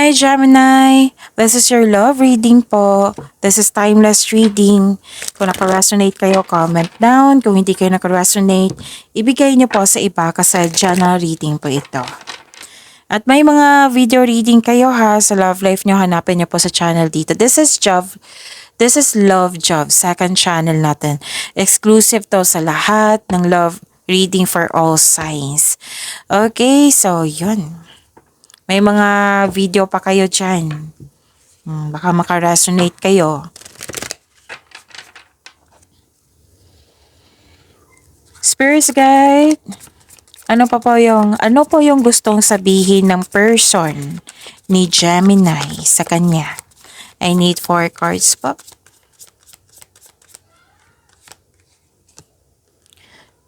Hi Gemini! This is your love reading po. This is timeless reading. Kung naka-resonate kayo, comment down. Kung hindi kayo naka-resonate, ibigay niyo po sa iba kasi general reading po ito. At may mga video reading kayo ha sa love life niyo, hanapin niyo po sa channel dito. This is Love Jove, second channel natin. Exclusive to sa lahat ng love reading for all signs. Okay, so yun. May mga video pa kayo dyan. Baka makaresonate kayo. Spirits guide. Ano po yung gustong sabihin ng person ni Gemini sa kanya? I need 4 cards po.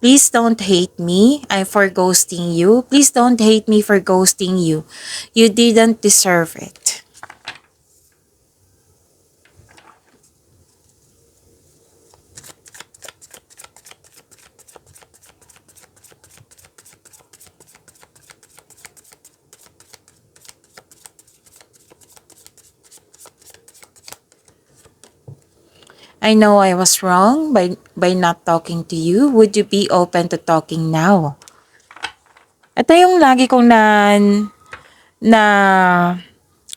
Please don't hate me. I'm for ghosting you. Please don't hate me for ghosting you. You didn't deserve it. I know I was wrong by not talking to you. Would you be open to talking now? Ito yung lagi kong na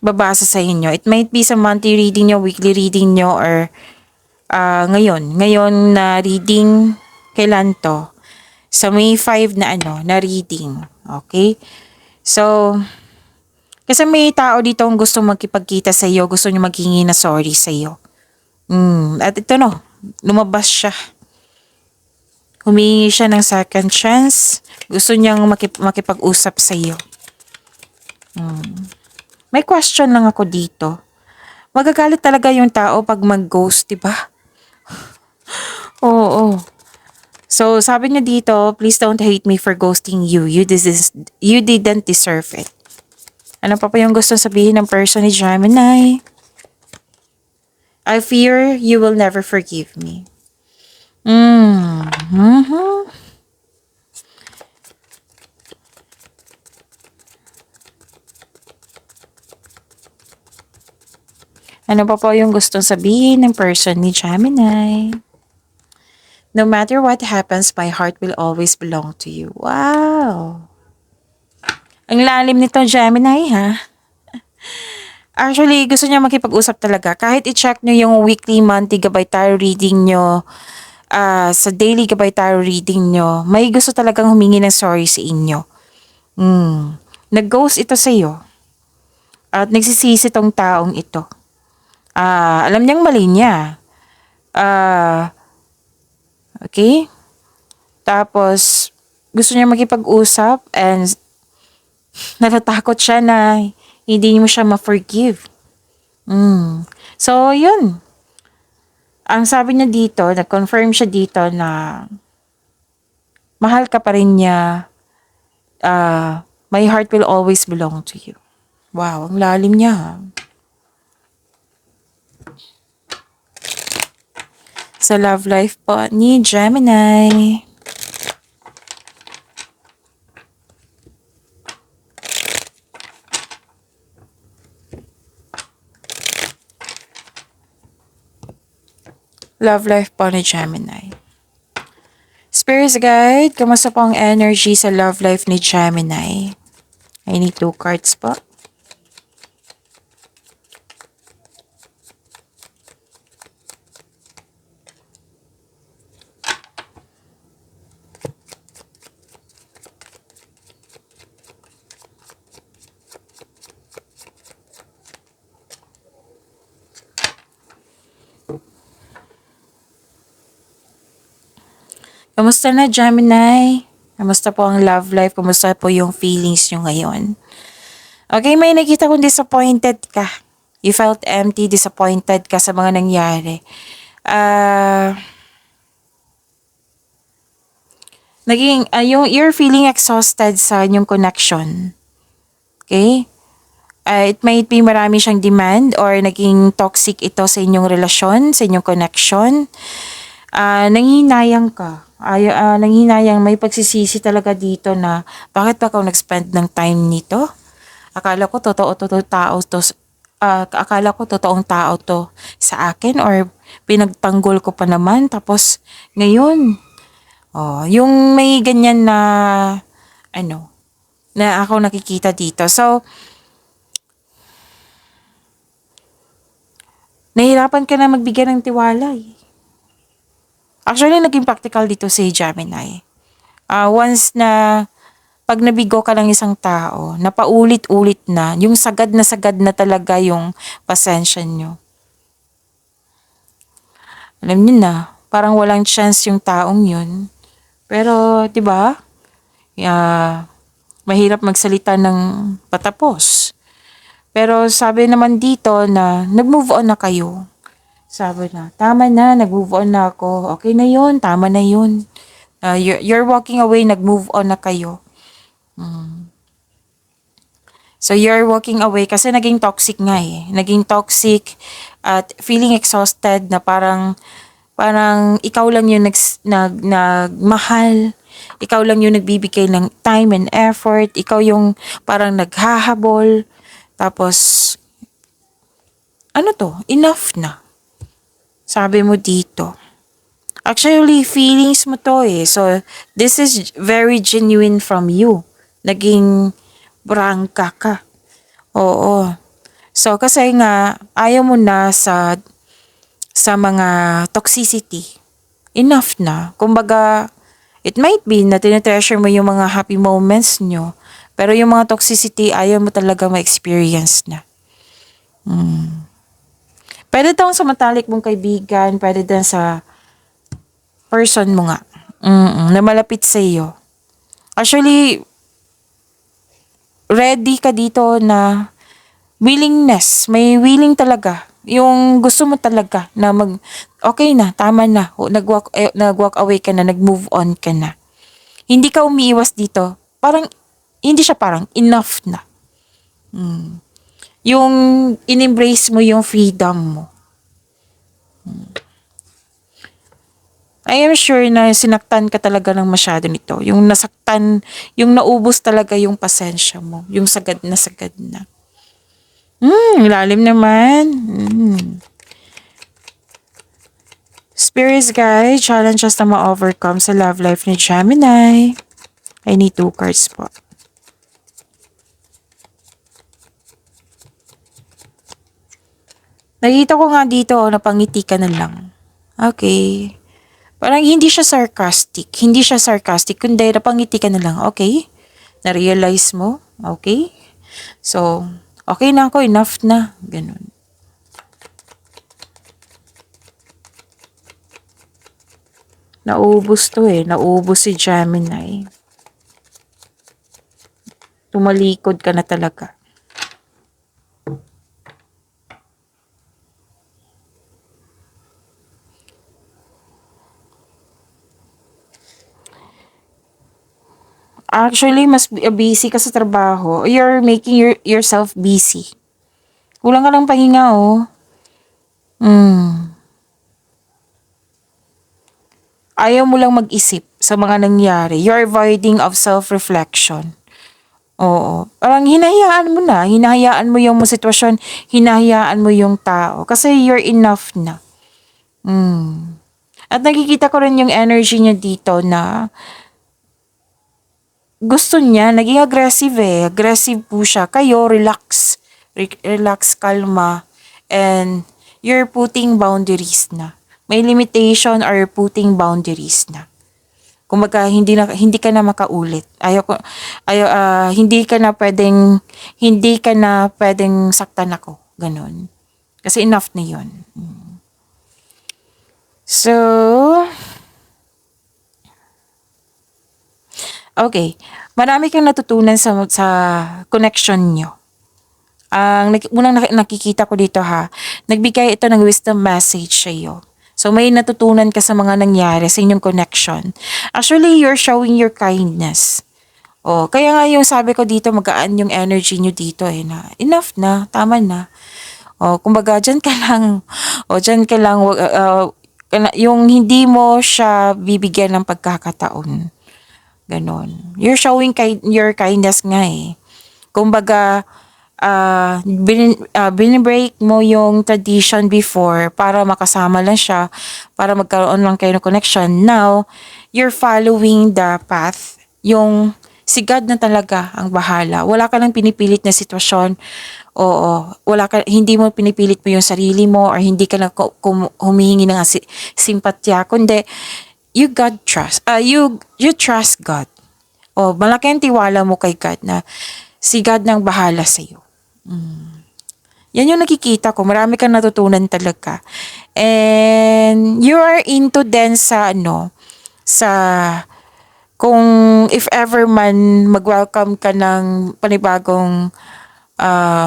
babasa sa inyo. It might be sa monthly reading nyo, weekly reading nyo, or ngayon na reading, kailan to? Sa May 5 na reading. Okay? So, kasi may tao dito ang gusto magkipagkita sa iyo, gusto niyo maghingi na sorry sa iyo. At ito lumabas siya. Humingi siya ng second chance. Gusto niyang makipag-usap sa iyo. May question lang ako dito. Magagalit talaga yung tao pag mag-ghost, diba? Oo. So, sabi niya dito, please don't hate me for ghosting you. You didn't deserve it. Ano pa yung gusto sabihin ng person ni Gemini? I fear you will never forgive me. Ano pa po yung gustong sabihin ng person ni Gemini? No matter what happens, my heart will always belong to you. Wow! Ang lalim nito, Gemini, ha? Actually, gusto niya makipag-usap talaga. Kahit i-check nyo yung weekly, monthly gabay tarot reading nyo, sa daily gabay tarot reading nyo, may gusto talagang humingi ng sorry sa inyo. Nag-ghost ito sa iyo. At nagsisisi tong taong ito. Alam niyang mali niya. Okay? Tapos, gusto niya makipag-usap and natatakot siya na hindi mo siya ma-forgive. So, yun. Ang sabi niya dito, nag-confirm siya dito na mahal ka pa rin niya. My heart will always belong to you. Wow, ang lalim niya. Sa love life po ni Gemini. Love life po ni Gemini. Spirits guide, kamusta po ang energy sa love life ni Gemini? I need 2 cards po. Kamusta na, Gemini? Kamusta po ang love life? Kamusta po yung feelings nyo ngayon? Okay, may nakita kong disappointed ka. You felt empty, disappointed ka sa mga nangyari. You're feeling exhausted sa inyong connection. Okay? It might be marami siyang demand or naging toxic ito sa inyong relasyon, sa inyong connection. Nanghihinayang ka. Nanghihinayang, may pagsisisi talaga dito na bakit pa ako nag-spend ng time nito? Akala ko totoo tao to, akala ko totoong tao to sa akin or pinagtanggol ko pa naman. Tapos ngayon, yung may ganyan na ano, na ako nakikita dito. So, nahirapan ka na magbigay ng tiwala eh. Actually, naging practical dito si Gemini. Once na pag nabigo ka ng isang tao, na paulit-ulit na, yung sagad na talaga yung pasensya nyo. Alam niyo na, parang walang chance yung taong yun. Pero, di ba? Mahirap magsalita ng patapos. Pero sabi naman dito na nag-move on na kayo. Sabi na, tama na, nag-move on na ako. Okay na yun, tama na yun. You're walking away, nag-move on na kayo. So you're walking away kasi naging toxic nga eh. Naging toxic at feeling exhausted na parang ikaw lang yung nagmahal. Ikaw lang yung nagbibigay ng time and effort. Ikaw yung parang naghahabol. Tapos, ano to? Enough na. Sabi mo dito. Actually, feelings mo to eh. So, this is very genuine from you. Naging brangka ka. Oo. So, kasi nga, ayaw mo na sa mga toxicity. Enough na. Kumbaga, it might be na tinetreasure mo yung mga happy moments nyo. Pero yung mga toxicity, ayaw mo talaga ma-experience na. Pwede tong sa matalik mong kaibigan, pwede din sa person mo nga. Na malapit sa iyo. Actually, ready ka dito na willingness. May willing talaga. Yung gusto mo talaga na okay na, tama na. Nag-walk away ka na, nag-move on ka na. Hindi ka umiiwas dito. Hindi siya parang enough na. Yung in-embrace mo yung freedom mo. I am sure na sinaktan ka talaga ng masyado nito. Yung nasaktan, yung naubos talaga yung pasensya mo. Yung sagad na sagad na. Lalim naman. Spirits guide, challenges na ma-overcome sa love life ni Gemini. I need 2 cards po. Nakita ko nga dito, napangiti ka na lang. Okay. Parang hindi siya sarcastic. Hindi siya sarcastic, kundi napangiti ka na lang. Okay? Na-realize mo? Okay? So, okay na ako, enough na. Ganun. Naubos to eh. Naubos si Gemini. Tumalikod ka na talaga. Actually, mas busy ka sa trabaho. You're making yourself busy. Kulang ka ng pahinga, oh. Ayaw mo lang mag-isip sa mga nangyari. You're avoiding of self-reflection. Oo. Parang hinahayaan mo na. Hinahayaan mo yung sitwasyon. Hinahayaan mo yung tao. Kasi you're enough na. At nakikita ko rin yung energy niya dito na gusto niya, naging aggressive eh. Aggressive po siya. Kayo, relax. Relax, kalma. And you're putting boundaries na. May limitation or putting boundaries na. Kumbaga, hindi ka na makaulit. Hindi ka na pwedeng saktan ako. Ganon. Kasi enough na yun. So, okay. Marami kang natutunan sa connection nyo. Ang unang nakikita ko dito nagbigay ito ng wisdom message sa iyo. So may natutunan ka sa mga nangyari sa inyong connection. Actually, you're showing your kindness. Kaya nga yung sabi ko dito, magaan yung energy nyo dito na enough na, tama na. Kumbaga, dyan ka lang. Yung hindi mo siya bibigyan ng pagkakataon. Ganon. You're showing your kindness nga eh. Kumbaga, binibreak mo yung tradition before para makasama lang siya, para magkaroon lang kayo ng connection. Now, you're following the path. Yung si God na talaga ang bahala. Wala ka lang pinipilit na sitwasyon. Oo, hindi mo pinipilit mo yung sarili mo or hindi ka na humihingi ng simpatya, kundi you trust God. O, malaki ang tiwala mo kay God na si God nang bahala sa iyo. Yan yung nakikita ko. Marami kang natutunan talaga. And you are into then sa sa kung if ever man mag-welcome ka ng panibagong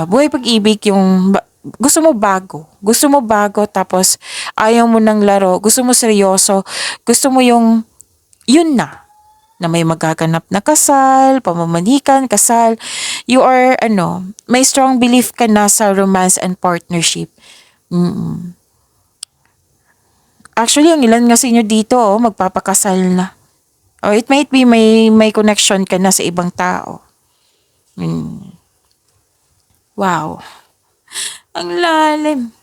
buhay pag-ibig, yung gusto mo bago tapos ayaw mo ng laro, gusto mo seryoso, gusto mo yung yun na may magaganap na kasal, pamamanikan, kasal. You are, may strong belief ka na sa romance and partnership. Actually, ang ilan nga sa inyo dito, magpapakasal na. Or it might be may connection ka na sa ibang tao. Wow. Ang lalim.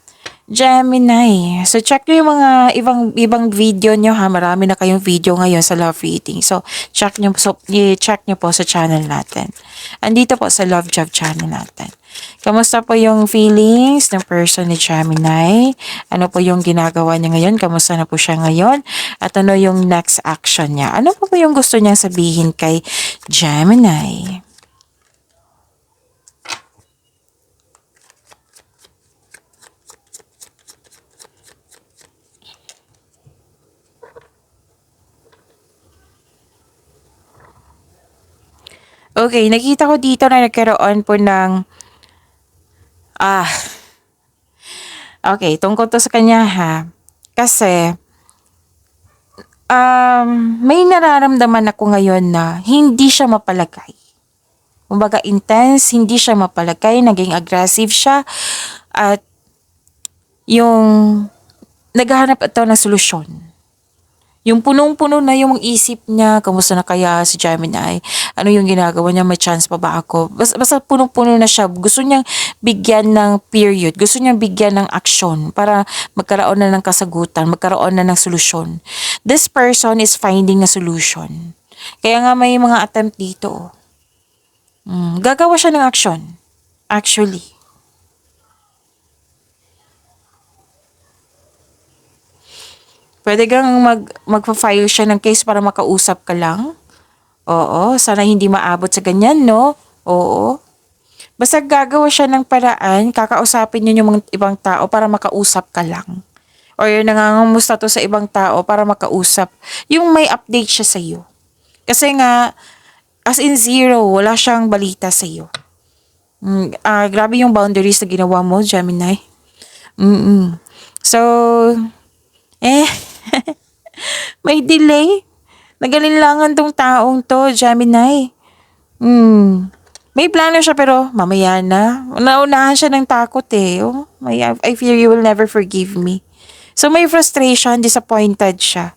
Gemini. So, check nyo yung mga ibang video nyo ha. Marami na kayong video ngayon sa love reading. So, check nyo po sa channel natin. Andito po sa Love Job channel natin. Kamusta po yung feelings ng person ni Gemini? Ano po yung ginagawa niya ngayon? Kamusta na po siya ngayon? At ano yung next action niya? Ano po yung gusto niyang sabihin kay Gemini? Okay, nakita ko dito na nagkaroon po ng okay, tungkol to sa kanya ha. Kasi may nararamdaman ako ngayon na hindi siya mapalagay. Kumbaga intense, hindi siya mapalagay, naging aggressive siya at yung naghahanap ito ng solusyon. Yung punong-puno na yung isip niya, kamusta na kaya si Gemini? Ano yung ginagawa niya? May chance pa ba ako? Basta punong-puno na siya. Gusto niyang bigyan ng period. Gusto niyang bigyan ng aksyon para magkaroon na ng kasagutan, magkaroon na ng solusyon. This person is finding a solution. Kaya nga may mga attempt dito. Gagawa siya ng aksyon. Actually. Pwede kang magpa-file siya ng case para makausap ka lang. Oo, sana hindi maabot sa ganyan, no? Oo. Basta gagawa siya ng paraan, kakausapin niyo yung mga ibang tao para makausap ka lang. Or nangangamusta to sa ibang tao para makausap. Yung may update siya sa iyo. Kasi nga, as in zero, wala siyang balita sa iyo. Grabe yung boundaries na ginawa mo, Gemini. So, may delay. Nagalinlangan tong taong to, Gemini. May plano siya pero mamaya na. Naunahan siya ng takot eh. I fear you will never forgive me. So may frustration, disappointed siya.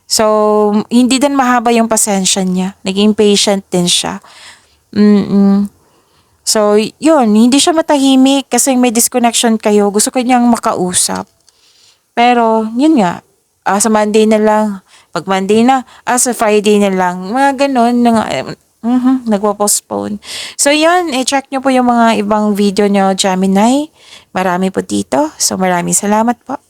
So, hindi din mahaba yung pasensya niya. Naging patient din siya. So, yun. Hindi siya matahimik kasi may disconnection kayo. Gusto ko niyang makausap. Pero, yun nga. Sa Monday na lang. Pag Monday na, sa Friday na lang. Mga ganun. Nagpo-postpone. So, yun. I-check nyo po yung mga ibang video nyo, Gemini. Marami po dito. So, maraming salamat po.